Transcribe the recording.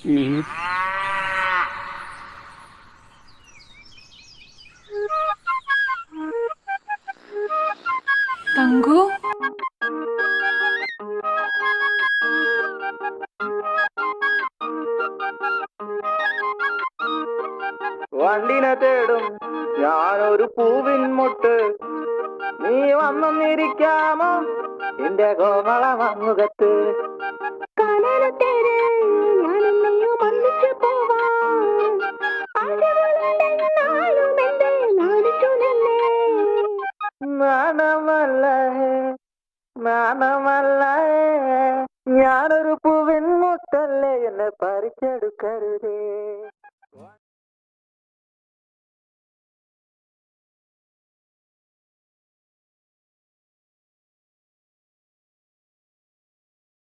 ഉം. തങ്കു, വണ്ടിനെ തേടും ഞാനൊരു പൂവിൻ മുട്ട്, നീ വന്നൊന്നിരിക്കാമോ എന്റെ കോമള മങ്ങുകത്ത്. നാണമല്ല നാണമല്ല, ഞാനൊരു പൂവിൻ മുട്ടല്ലേ, എന്നെ പറിച്ചെടുക്കരുതേ.